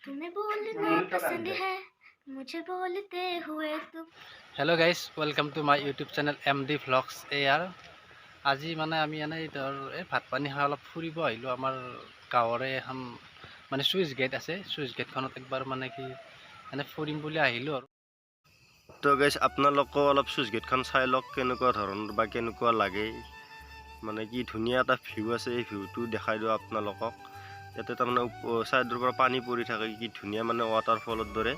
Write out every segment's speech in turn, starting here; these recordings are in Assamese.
तुम्हें बोलना पसंद है मुझे बोलते हुए तुम। Hello guys, welcome to my YouTube channel MD Vlogs। এয়াৰ আজি মানে আমি এনেই এই ভাত পানী খাই অলপ ফুৰিব আহিলোঁ। আমাৰ গাঁৱৰে এখন মানে চুইচ গেট আছে, চুইচ গেটখনত একবাৰ মানে কি এনে ফুৰিম বুলি আহিলোঁ আৰু। তো গাইজ আপোনালোকেও অলপ চুইচ গেটখন চাই লওক কেনেকুৱা ধৰণৰ বা কেনেকুৱা লাগে, মানে কি ধুনীয়া এটা ভিউ আছে। এই ভিউটো দেখাই দিওঁ আপোনালোকক। ইয়াতে তাৰমানে ছাইডৰ পৰা পানী পৰি থাকে, কি ধুনীয়া মানে ৱাটাৰফলৰ দৰে।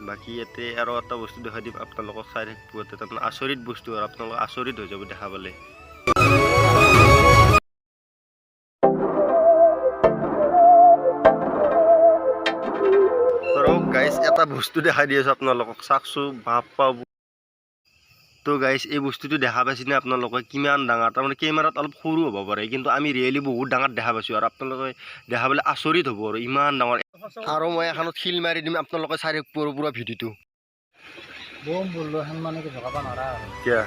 বাকী ইয়াতে আৰু এটা বস্তু দেখাই দিম আপোনালোকক, চাই থাকিব তাৰমানে আচৰিত বস্তু, আৰু আপোনালোক আচৰিত হৈ যাব দেখা পালে। গাইজ এটা বস্তু দেখাই দি আছোঁ আপোনালোকক, চাওকচোন বাপ্পা। তো গাইজ এই বস্তুটো দেখা পাইছেনে আপোনালোকে, কিমান ডাঙৰ। তাৰমানে কেমেৰাত অলপ সৰু হ'ব পাৰে, কিন্তু আমি ৰিয়েলি বহুত ডাঙৰ দেখা পাইছোঁ। আৰু আপোনালোকে দেখা পালে আচৰিত হ'ব আৰু ইমান ডাঙৰ। আৰু মই এখনত শিল মাৰি দিম, আপোনালোকে চাই থাকিব পুৰা ভিডিঅ'টো। বম বললো এখন মানে কি জগাব নোৱাৰা আৰু কিয়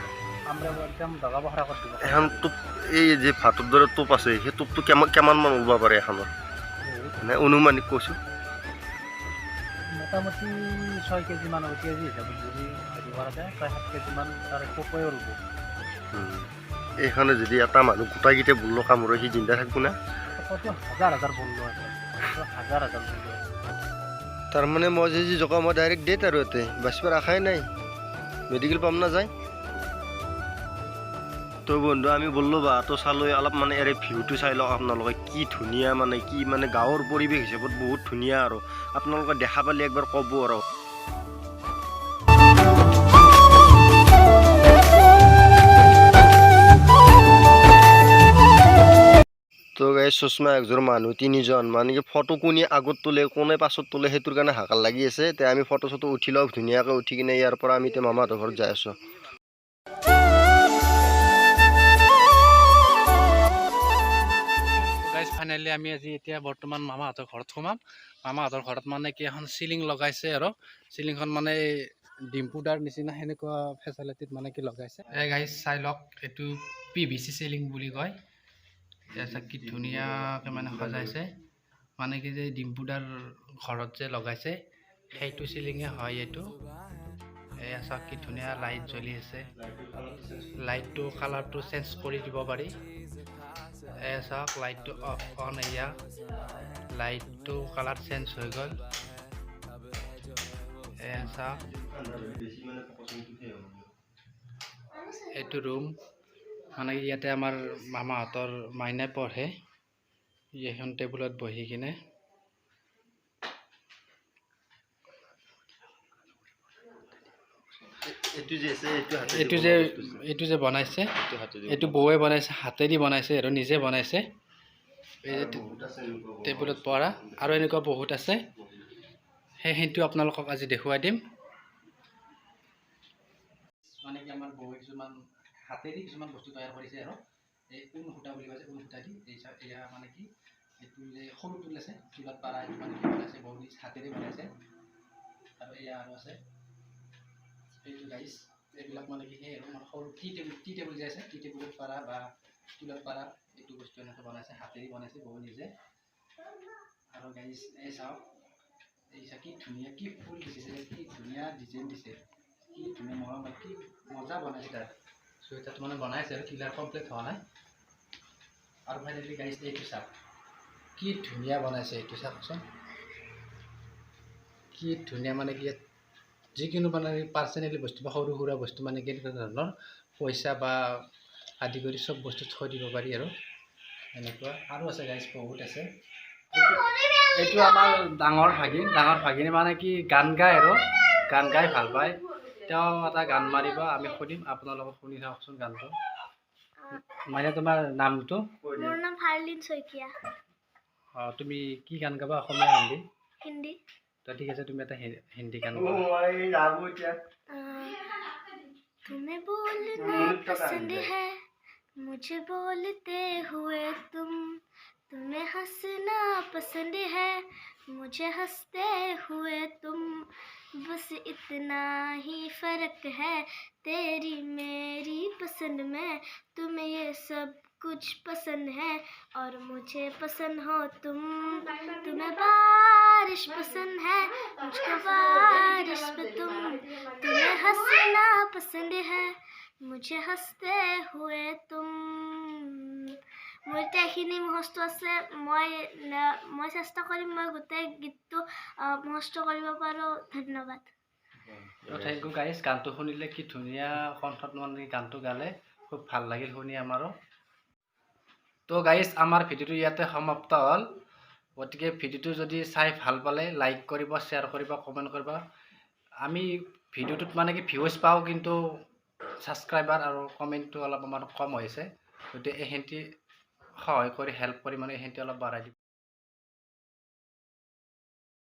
আমৰা একদম জগাব খৰা কৰি দিব। এখন টোপ, এই যে ভাতৰ দৰে টোপ আছে, সেই টোপটো কিমান মান ওলাব পাৰে এখনত, মানে অনুমানিক কৈছোঁ। মোটামুটি 6 কেজি মান কেজি হিচাপত যদি হেৰি কৰা যায় 6-7 কেজি মান তাৰ পকৈও ৰুব। এইখনে যদি এটা মানুহ গোটাইকেইটা বুল্লো কামোৰে, সি জিন্দা থাকিব না? কত হাজাৰ হাজাৰ বললো আছে, হাজাৰ হাজাৰ বললো। তাৰমানে মই যে জগাওঁ, মই ডাইৰেক্ট ডেট আৰু ইয়াতে বাচিব ৰাখাই নাই, মেডিকেল পাম নাযায়। তো বন্ধু আমি বললো বা তো চালৈ অলপ মানে ইয়াৰে ভিউটো চাই লওক আপোনালোকে, কি ধুনীয়া, মানে কি মানে গাঁৱৰ পৰিৱেশ হিচাপত বহুত ধুনীয়া। আৰু আপোনালোকে দেখা পালে একবাৰ ক'ব আৰু। তো গাইজ চশমা একযোৰ মানুহ 3জন, মানে কি ফটো কোনে আগত তোলে কোনে পাছত তোলে সেইটোৰ কাৰণে হাকাৰ লাগি আছে। তে আমি ফটো চটো উঠি লওঁ ধুনীয়াকৈ, উঠি কিনে ইয়াৰ পৰা আমি এতিয়া মামাহঁতৰ ঘৰত যাই আছোঁ। গাইজ ফাইনেলি আমি আজি এতিয়া বৰ্তমান মামাহঁতৰ ঘৰত সোমাম। মামাহঁতৰ ঘৰত মানে কি এখন চিলিং লগাইছে, আৰু চিলিংখন মানে ডিম্পুদাৰ নিচিনা সেনেকুৱা ফেচিলিটিত মানে কি লগাইছে। এই গাইজ চাই লওক, এইটো PVC চিলিং বুলি কয়। এতিয়া কি ধুনীয়াকৈ মানে সজাইছে, মানে কি যে ডিম্পুদাৰ ঘৰত যে লগাইছে সেইটো চিলিঙে হয় এইটো। এয়া চাওক কি ধুনীয়া লাইট জ্বলি আছে, লাইটটো কালাৰটো চেঞ্জ কৰি দিব পাৰি। এয়া চাওক লাইটটো অন, এয়া লাইটটো কালাৰ চেঞ্জ হৈ গ'ল। এয়া চাওক এইটো ৰুম, মানে ইয়াতে আমাৰ মামাহঁতৰ মাইনাই পঢ়ে, এইখন টেবুলত বহি কিনে। এইটো যে বনাইছে, এইটো বৌৱে বনাইছে, হাতেদি বনাইছে আৰু নিজে বনাইছে। এই টেবুলত পঢ়া আৰু এনেকুৱা বহুত আছে, সেইটো আপোনালোকক আজি দেখুৱাই দিম। মানে কি আমাৰ বৌৱে কিছুমান হাতেদি কিছুমান বস্তু তৈয়াৰ কৰিছে, আৰু এই ঊণ সূতা বুলি কৈছে, ঊণ সূতা দি এয়া মানে কি এইটো যে সৰু টুল আছে, টুলত পাৰা এইটো মানে কি বনাইছে, বৌ নিজ হাতেদি বনাইছে। আৰু এয়া আৰু আছে এইটো গাইজ, এইবিলাক মানে কি সেই আৰু সৰু টি টেবুল যে আছে, টি টেবুলত পাৰা বা টুলত পাৰা এইটো বস্তু এনেকৈ বনাইছে, হাতেদি বনাইছে বৌ নিজে। আৰু গাইজ এই চাওক, এই চাওক কি ধুনীয়া, কি ফুল দিছে, কি ধুনীয়া ডিজাইন দিছে, কি ধুনীয়া মৰম, কি মজা বনাইছে। তাৰ চুৱেটাৰটো মানে বনাইছে আৰু কিলাৰ কমপ্লিট হোৱা নাই। আৰু ফাইনেলি গাইজ এইটো চাওক, কি ধুনীয়া বনাইছে, এইটো চাওকচোন কি ধুনীয়া। মানে কি যিকোনো মানে পাৰ্চনেলি বস্তু বা সৰু সুৰা বস্তু মানে কেনেকুৱা ধৰণৰ পইচা বা আদি কৰি চব বস্তু থৈ দিব পাৰি, আৰু এনেকুৱা আৰু আছে গাইজ, বহুত আছে। এইটো আমাৰ ডাঙৰ ভাগিনী মানে কি গান গায়, আৰু গান গাই ভাল পায়। তেওঁ এটা গান মাৰিব, আমি শুনিম, আপোনালোকক শুনি চাওকচোন গানটো। মানে তোমাৰ নামটো? মোৰ নাম হাৰ্লিন শইকীয়া। তুমি কি গান গাবা, অসমীয়া হিন্দী? হিন্দী। তো ঠিক আছে, তুমি এটা হিন্দী গান গাবা। तुम्हें बोलना पसंद है मुझे बोलते हुए तुम, तुम्हें हंसना पसंद है मुझे हंसते हुए तुम, बस इतना ही फर्क है तेरी मेरी पसंद में, तुम्हें ये सब कुछ पसंद है और मुझे पसंद हो तुम। तुम्हें बारिश पसंद है, मुझको बारिश पे तुम। तुम्हें हंसना पसंद है, मुझे हंसते हुए तुम। মোৰ এতিয়া এইখিনি মুখস্থ আছে। মই চেষ্টা কৰিম মই গোটেই গীতটো মুখস্থ কৰিব পাৰোঁ। ধন্যবাদ। Thank you guys. গানটো শুনিলে কি ধুনীয়া কণ্ঠত মানে গানটো গালে, খুব ভাল লাগিল শুনি আমাৰো। তো গাইজ আমাৰ ভিডিঅ'টো ইয়াতে সমাপ্ত হ'ল। গতিকে ভিডিঅ'টো যদি চাই ভাল পালে লাইক কৰিব, শ্বেয়াৰ কৰিব, কমেণ্ট কৰিব। আমি ভিডিঅ'টোত মানে কি ভিউজ পাওঁ, কিন্তু ছাবস্ক্ৰাইবাৰ আৰু কমেণ্টটো অলপ আমাৰ কম হৈছে। গতিকে এইখিনি সহায় কৰি হেল্প কৰি মানে এইখিনি অলপ বঢ়াই দিব।